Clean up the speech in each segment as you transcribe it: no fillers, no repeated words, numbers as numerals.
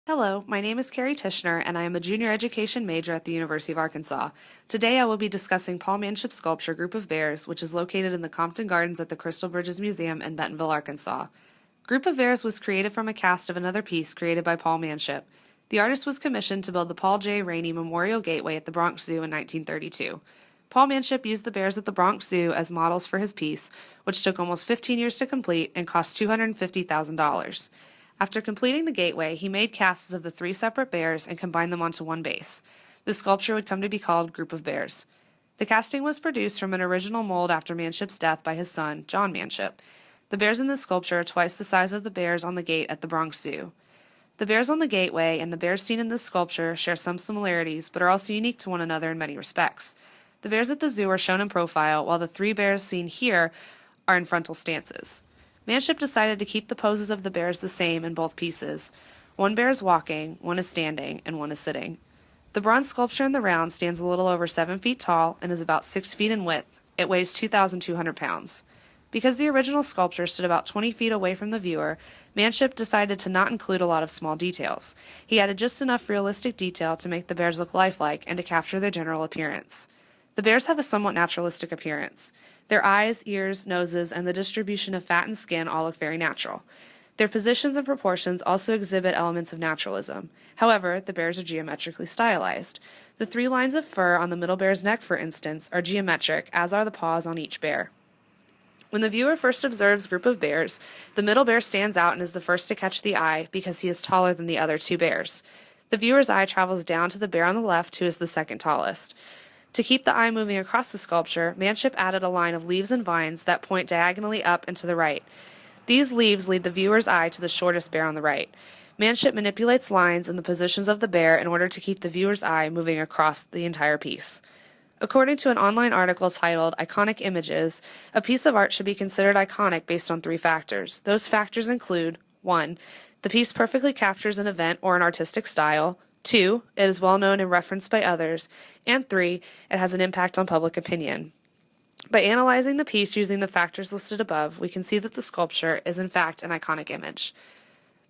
Hello, my name is Keri Tichenor, and I am a junior education major at the University of Arkansas. Today I will be discussing Paul Manship's sculpture Group of Bears, which is located in the Compton Gardens at the Crystal Bridges Museum in Bentonville, Arkansas. Group of Bears was created from a cast of another piece created by Paul Manship. The artist was commissioned to build the Paul J. Rainey Memorial Gateway at the Bronx Zoo in 1932. Paul Manship used the bears at the Bronx Zoo as models for his piece, which took almost 15 years to complete and cost $250,000. After completing the gateway, he made casts of the three separate bears and combined them onto one base. The sculpture would come to be called Group of Bears. The casting was produced from an original mold after Manship's death by his son, John Manship. The bears in this sculpture are twice the size of the bears on the gate at the Bronx Zoo. The bears on the gateway and the bears seen in this sculpture share some similarities, but are also unique to one another in many respects. The bears at the zoo are shown in profile, while the three bears seen here are in frontal stances. Manship decided to keep the poses of the bears the same in both pieces. One bear is walking, one is standing, and one is sitting. The bronze sculpture in the round stands a little over 7 feet tall and is about 6 feet in width. It weighs 2,200 pounds. Because the original sculpture stood about 20 feet away from the viewer, Manship decided to not include a lot of small details. He added just enough realistic detail to make the bears look lifelike and to capture their general appearance. The bears have a somewhat naturalistic appearance. Their eyes, ears, noses, and the distribution of fat and skin all look very natural. Their positions and proportions also exhibit elements of naturalism. However, the bears are geometrically stylized. The 3 lines of fur on the middle bear's neck, for instance, are geometric, as are the paws on each bear. When the viewer first observes Group of Bears, the middle bear stands out and is the first to catch the eye because he is taller than the other 2 bears. The viewer's eye travels down to the bear on the left, who is the second tallest. To keep the eye moving across the sculpture, Manship added a line of leaves and vines that point diagonally up and to the right. These leaves lead the viewer's eye to the shortest bear on the right. Manship manipulates lines in the positions of the bear in order to keep the viewer's eye moving across the entire piece. According to an online article titled Iconic Images, a piece of art should be considered iconic based on 3 factors. Those factors include 1. The piece perfectly captures an event or an artistic style. 2. It is well known and referenced by others. And 3. It has an impact on public opinion. By analyzing the piece using the factors listed above, we can see that the sculpture is in fact an iconic image.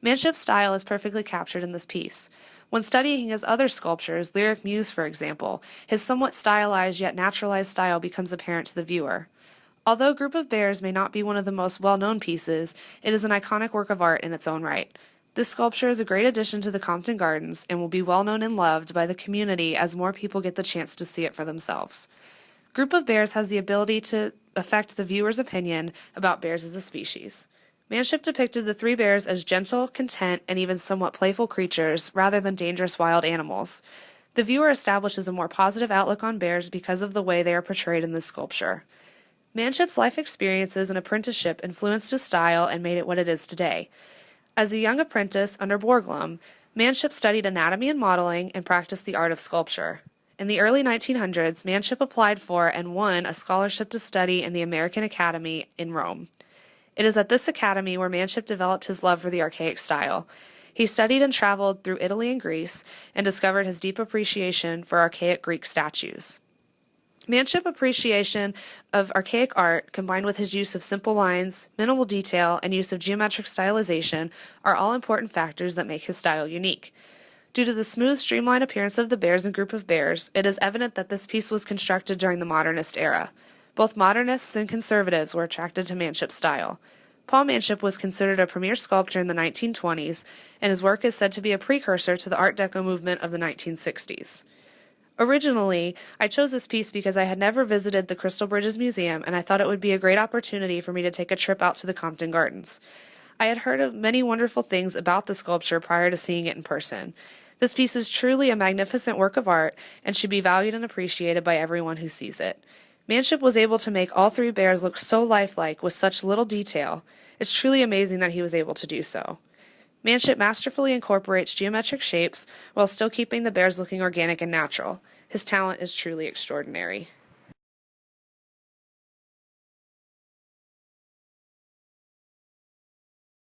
Manship's style is perfectly captured in this piece. When studying his other sculptures, Lyric Muse for example, his somewhat stylized yet naturalized style becomes apparent to the viewer. Although Group of Bears may not be one of the most well-known pieces, it is an iconic work of art in its own right. This sculpture is a great addition to the Compton Gardens and will be well known and loved by the community as more people get the chance to see it for themselves. Group of Bears has the ability to affect the viewer's opinion about bears as a species. Manship depicted the 3 bears as gentle, content, and even somewhat playful creatures rather than dangerous wild animals. The viewer establishes a more positive outlook on bears because of the way they are portrayed in this sculpture. Manship's life experiences and apprenticeship influenced his style and made it what it is today. As a young apprentice under Borglum, Manship studied anatomy and modeling and practiced the art of sculpture. In the early 1900s, Manship applied for and won a scholarship to study in the American Academy in Rome. It is at this academy where Manship developed his love for the archaic style. He studied and traveled through Italy and Greece and discovered his deep appreciation for archaic Greek statues. Manship's appreciation of archaic art, combined with his use of simple lines, minimal detail, and use of geometric stylization, are all important factors that make his style unique. Due to the smooth, streamlined appearance of the bears and Group of Bears, it is evident that this piece was constructed during the modernist era. Both modernists and conservatives were attracted to Manship's style. Paul Manship was considered a premier sculptor in the 1920s, and his work is said to be a precursor to the Art Deco movement of the 1960s. Originally, I chose this piece because I had never visited the Crystal Bridges Museum and I thought it would be a great opportunity for me to take a trip out to the Compton Gardens. I had heard of many wonderful things about the sculpture prior to seeing it in person. This piece is truly a magnificent work of art and should be valued and appreciated by everyone who sees it. Manship was able to make all 3 bears look so lifelike with such little detail. It's truly amazing that he was able to do so. Manship masterfully incorporates geometric shapes while still keeping the bears looking organic and natural. His talent is truly extraordinary.